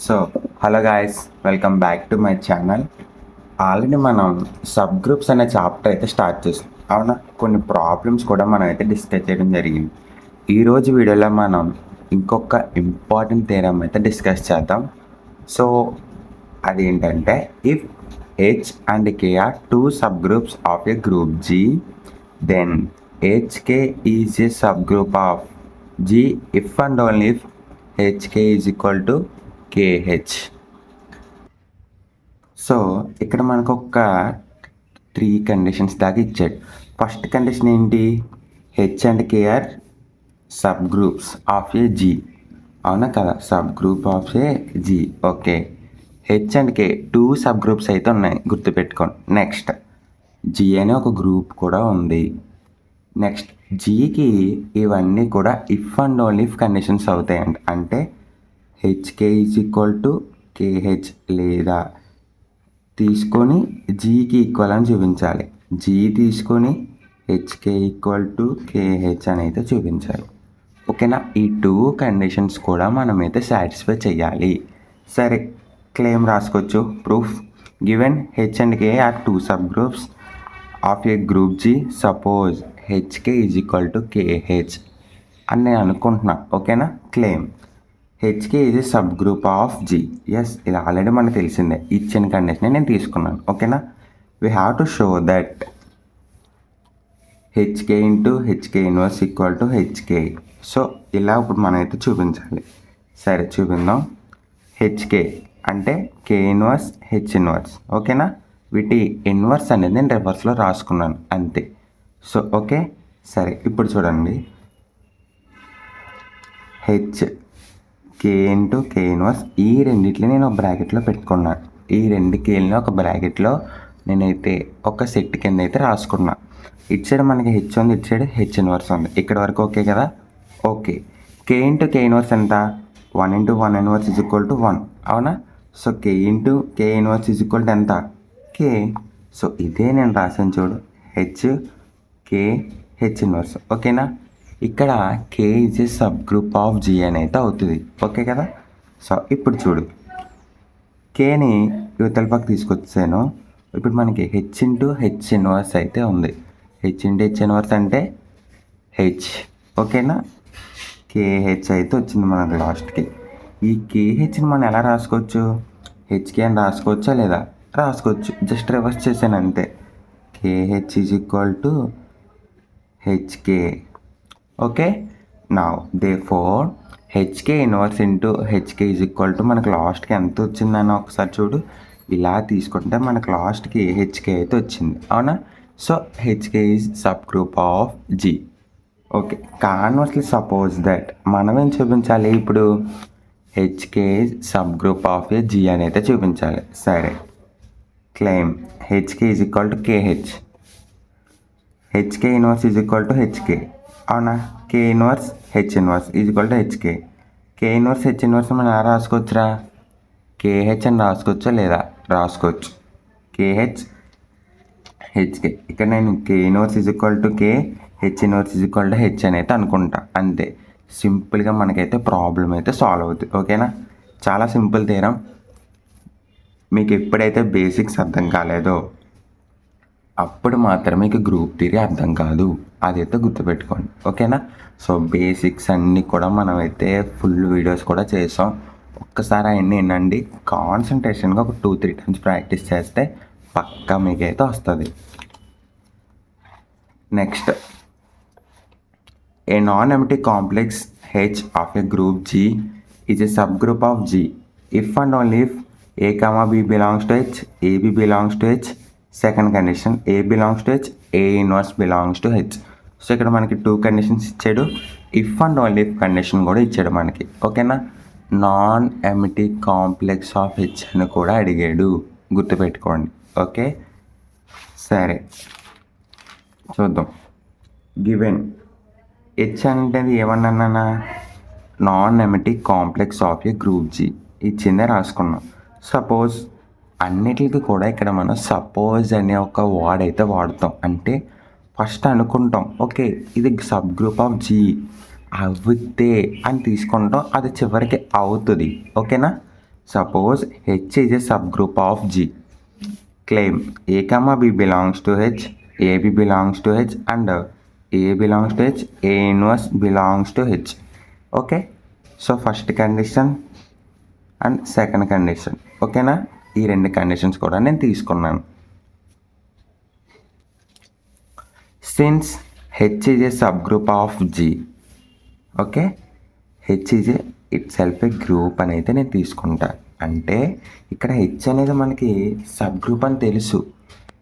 So hello guys, welcome back to my channel. Already మనం sub groups అనే chapter అయితే start చేసాం. అవునా, కొన్ని ప్రాబ్లమ్స్ కూడా మనం అయితే డిస్కస్ చేయడం జరిగింది. ఈరోజు వీడియోలో మనం ఇంకొక ఇంపార్టెంట్ థియరం అయితే డిస్కస్ చేద్దాం. సో అదేంటంటే, if H and K are two subgroups of a group G, then HK is a subgroup of G if and only if HK is equal to KH. So ఇక్కడ మనకు ఒక 3 conditions దాకా ఇచ్చాడు. First condition ఏంటి? H and K are subgroups of a G. అవునా కదా, subgroup of a G. Okay, H and K 2 sub groups అయితే ఉన్నాయి, గుర్తుపెట్టుకోండి. నెక్స్ట్ జీ అనే ఒక గ్రూప్ కూడా ఉంది. నెక్స్ట్ జీకి ఇవన్నీ కూడా if and only if conditions అవుతాయండి. అంటే HK is equal to KH లేదా తీసుకొని జీకి ఈక్వల్ అని చూపించాలి. జీ తీసుకొని హెచ్కే ఈక్వల్ టు కేహెచ్ అని అయితే చూపించాలి. ఓకేనా, ఈ 2 కండిషన్స్ కూడా మనమైతే సాటిస్ఫై చేయాలి. సరే, క్లెయిమ్ రాసుకోవచ్చు. Proof given H and K are 2 subgroups of a group G, suppose HK is equal to KH అని నేను అనుకుంటున్నా. ఓకేనా, claim HK is a subgroup of G. Yes, ఇది ఆల్రెడీ మనకు తెలిసిందే, ఇచ్చిన కండిషన్ నేను తీసుకున్నాను. ఓకేనా, we have to show that HK into HK inverse equal to HK. So ఇలా ఇప్పుడు మనం అయితే చూపించాలి. సరే చూపిందాం. హెచ్కే అంటే కే ఇన్వర్స్ హెచ్ ఇన్వర్స్. ఓకేనా, వీటి ఇన్వర్స్ అనేది నేను రివర్స్లో రాసుకున్నాను అంతే. సో ఓకే, సరే ఇప్పుడు చూడండి. హెచ్ కే ఇంటూ కే ఇన్వర్స్, ఈ రెండిట్ని నేను ఒక బ్రాకెట్లో పెట్టుకున్నాను. ఈ రెండు కేల్ని ఒక బ్రాకెట్లో నేనైతే ఒక సెట్ కింద అయితే రాసుకున్నా. ఇటు సైడ్ మనకి హెచ్ ఉంది, ఇటు సైడ్ హెచ్ ఇన్వర్స్ ఉంది. ఇక్కడ వరకు ఓకే కదా. ఓకే, కే ఇంటూ కే ఇన్వర్స్ ఎంత? 1 into 1 inverse is equal to 1. అవునా, so K into K inverse is equal to ఎంత? కే. సో ఇదే నేను రాసాను చూడు, హెచ్ కే హెచ్ ఇన్వర్స్. ఓకేనా, ఇక్కడ K is a subgroup of G అని అయితే అవుతుంది. ఓకే కదా. సో ఇప్పుడు చూడు, కేని యువతల పక్క తీసుకొచ్చాను. ఇప్పుడు మనకి హెచ్ ఇంటూ హెచ్ ఇన్వర్స్ అయితే ఉంది. హెచ్ ఇంటూ హెచ్ ఇన్వర్స్ అంటే హెచ్. ఓకేనా, కేహెచ్ అయితే వచ్చింది మనకు లాస్ట్కి. ఈ కేహెచ్ని మనం ఎలా రాసుకోవచ్చు? హెచ్కే అని రాసుకోవచ్చా లేదా? రాసుకోవచ్చు, జస్ట్ రివర్స్ చేశాను అంతే. KH is equal to HK. Okay, now therefore HK inverse into HK is equal to మనకు లాస్ట్కి ఎంత వచ్చిందని ఒకసారి చూడు. ఇలా తీసుకుంటే మనకు లాస్ట్కి హెచ్కే అయితే వచ్చింది. అవునా, so HK is subgroup of G. Okay, conversely suppose that మనం ఏం చూపించాలి ఇప్పుడు? HK subgroup of a G అని అయితే చూపించాలి. సరే, claim HK is equal to KH. HK inverse is equal to HK. అవునా, K inverse H inverse is equal to HK. K inverse H inverse మనం ఎలా రాసుకోవచ్చురా? కేహెచ్ అని రాసుకోవచ్చా లేదా? రాసుకోవచ్చు. KH HK. ఇక్కడ నేను K inverse is equal to K, H inverse is equal to H అని అయితే అనుకుంటా అంతే. సింపుల్గా మనకైతే ప్రాబ్లం అయితే సాల్వ్ అవుతుంది. ఓకేనా, చాలా సింపుల్ థీరం. మీకు ఎప్పుడైతే బేసిక్స్ అర్థం కాలేదో అప్పుడు మాత్రమే మీకు గ్రూప్ థియరీ అర్థం కాదు, అదైతే గుర్తుపెట్టుకోండి. ఓకేనా, సో బేసిక్స్ అన్నీ కూడా మనమైతే ఫుల్ వీడియోస్ కూడా చేసాం. ఒక్కసారి అవన్నీ వినండి, కాన్సన్ట్రేషన్గా ఒక 2-3 టైమ్స్ ప్రాక్టీస్ చేస్తే పక్కా మీకైతే వస్తుంది. Next, a non empty complex H of a group G is a subgroup of G if and only if A comma B belongs to H, AB belongs to H. Second condition, A belongs to H, A inverse belongs to H. So ఇక్కడ మనకి 2 conditions ఇచ్చాడు, if and only if condition కూడా ఇచ్చాడు మనకి. ఓకేనా, non empty complex of H అని కూడా అడిగాడు, గుర్తుపెట్టుకోండి. ఓకే, సరే చూద్దాం. గివెన్ హెచ్ అనేది ఏమన్నా non empty complex of a group G ఇచ్చిందే రాసుకున్నాం. సపోజ్ అన్నిటికి కూడా ఇక్కడ మనం సపోజ్ అనే ఒక వర్డ్ అయితే వాడతాం. అంటే ఫస్ట్ అనుకుంటాం, ఓకే ఇది సబ్ గ్రూప్ ఆఫ్ జీ అవుతే అని తీసుకుంటాం, అది చివరికి అవుతుంది. ఓకేనా, suppose H is a subgroup of G. Claim A comma B belongs to H, AB belongs to H, and A belongs to H, A inverse belongs to H. Okay, so first condition and second condition. ఓకేనా, ఈ రెండు conditions కూడా నేను తీసుకున్నాను. Since H is a subgroup of G, okay, H is itself a group అని అయితే నేను తీసుకుంటా. అంటే ఇక్కడ హెచ్ అనేది మనకి సబ్ గ్రూప్ అని తెలుసు,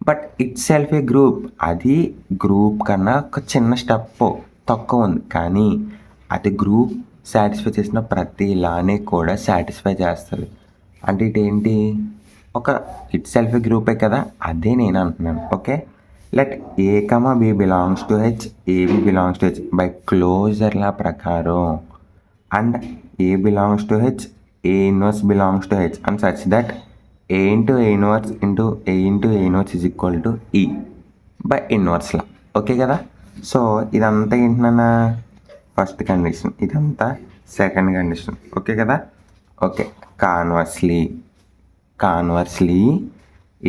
but it self A group. అది గ్రూప్ కన్నా ఒక చిన్న స్టెప్ తక్కువ ఉంది, కానీ అది గ్రూప్ సాటిస్ఫై చేసిన ప్రతి లానే కూడా సాటిస్ఫై చేస్తుంది. అంటే ఇటేంటి, ఒక ఇట్ సెల్ఫ్ ఏ గ్రూపే కదా, అదే నేను అంటున్నాను. Okay, let A comma B belongs to H, AB belongs to H by closure law ప్రకారం, and A belongs to H, A inverse belongs to H, and such that A into A inverse into A into A inverse is equal to E by inverse law. Okay కదా, so ఇదంతా ఏంటన్నా first condition, ఇదంతా second condition. Okay కదా. Okay, conversely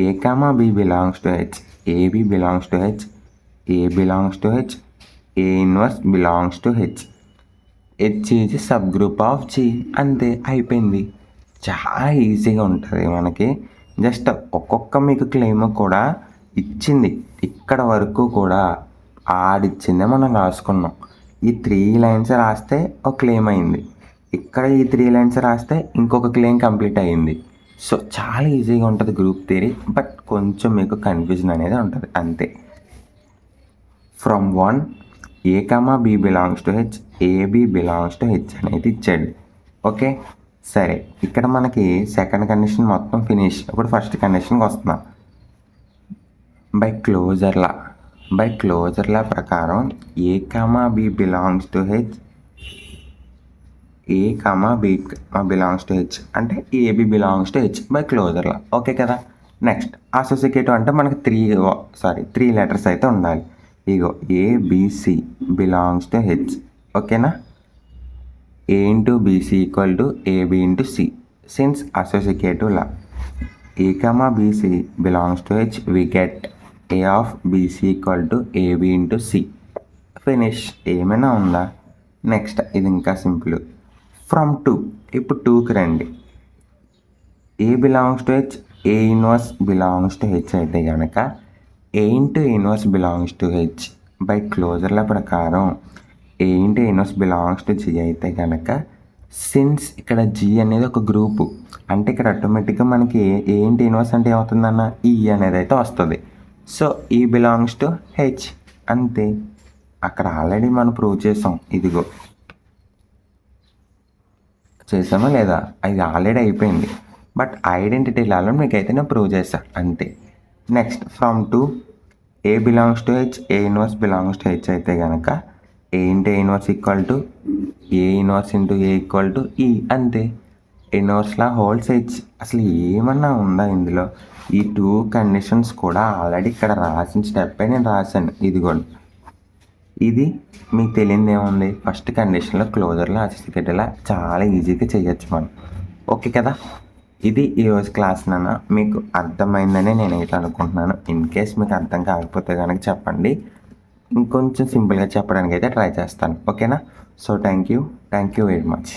A comma B belongs to H, AB belongs to H, A belongs to H, A inverse belongs to H. H is subgroup of G. అంతే, అయిపోయింది. చాలా ఈజీగా ఉంటుంది మనకి. Just ఒక్కొక్క మీకు claim కూడా ఇచ్చింది, ఇక్కడ వరకు కూడా ఆడిచ్చిందే మనం రాసుకున్నాం. ఈ 3 లైన్స్ రాస్తే ఒక క్లెయిమ్ అయింది, ఇక్కడ ఈ 3 లైన్స్ రాస్తే ఇంకొక క్లెయిమ్ కంప్లీట్ అయ్యింది. సో చాలా ఈజీగా ఉంటుంది గ్రూప్ థియరీ, బట్ కొంచెం మీకు కన్ఫ్యూజన్ అనేది ఉంటుంది అంతే. From 1 A comma B belongs to H, AB belongs to H అనేది ఇచ్చాడు. ఓకే, సరే, ఇక్కడ మనకి సెకండ్ కండిషన్ మొత్తం ఫినిష్. ఇప్పుడు ఫస్ట్ కండిషన్కి వస్తున్నా. బై క్లోజర్లా ప్రకారం A comma B belongs to H, A comma B belongs to H అంటే AB belongs to H by closure law. Okay కదా. నెక్స్ట్ అసోసియేటివ్ అంటే మనకి 3 లెటర్స్ అయితే ఉండాలి. ఇగో ఏబిసి బిలాంగ్స్ టు హెచ్. ఓకేనా, A into BC equal to AB into C. Since associative law A comma BC belongs to H, we get A of BC equal to AB into C. Finish. ఏమైనా ఉందా? Next ఇది ఇంకా simple. From 2, ఇప్పుడు 2కి రండి. A belongs to H, A inverse belongs to H అయితే కనుక A into inverse belongs to H by closure law ప్రకారం A into inverse belongs to G అయితే కనుక, సిన్స్ ఇక్కడ జీ అనేది ఒక గ్రూపు, అంటే ఇక్కడ ఆటోమేటిక్గా మనకి ఏ ఇంటూ ఇన్వర్స్ అంటే ఏమవుతుందన్న ఈ అనేది అయితే వస్తుంది. సో ఈ బిలాంగ్స్ టు హెచ్. అంతే, అక్కడ ఆల్రెడీ మనం ప్రూవ్ చేసాం. ఇదిగో చేసామా లేదా, అది ఆల్రెడీ అయిపోయింది, బట్ ఐడెంటిటీ లాలో మీకైతే నేను ప్రూవ్ చేస్తాను అంతే. Next from 2 A belongs to H, A inverse belongs to H అయితే కనుక A into A inverse equal to A inverse into A equal to E. అంతే, ఇన్వర్స్లా హోల్స్ హెచ్. అసలు ఏమన్నా ఉందా ఇందులో? ఈ 2 కండిషన్స్ కూడా ఆల్రెడీ ఇక్కడ రాసిన స్టెప్పే నేను రాశాను. ఇదిగోండి, ఇది మీకు తెలియదు ఏముంది, ఫస్ట్ కండిషన్లో క్లోజర్లో అసోసియేటివ్లా చాలా ఈజీగా చేయొచ్చు మనం. ఓకే కదా. ఇది ఈరోజు క్లాస్ నాన్న, మీకు అర్థమైందని నేనైతే అనుకుంటున్నాను. ఇన్ కేస్ మీకు అర్థం కాకపోతే కనుక చెప్పండి, ఇంకొంచెం సింపుల్గా చెప్పడానికి అయితే ట్రై చేస్తాను. ఓకేనా. So thank you very much.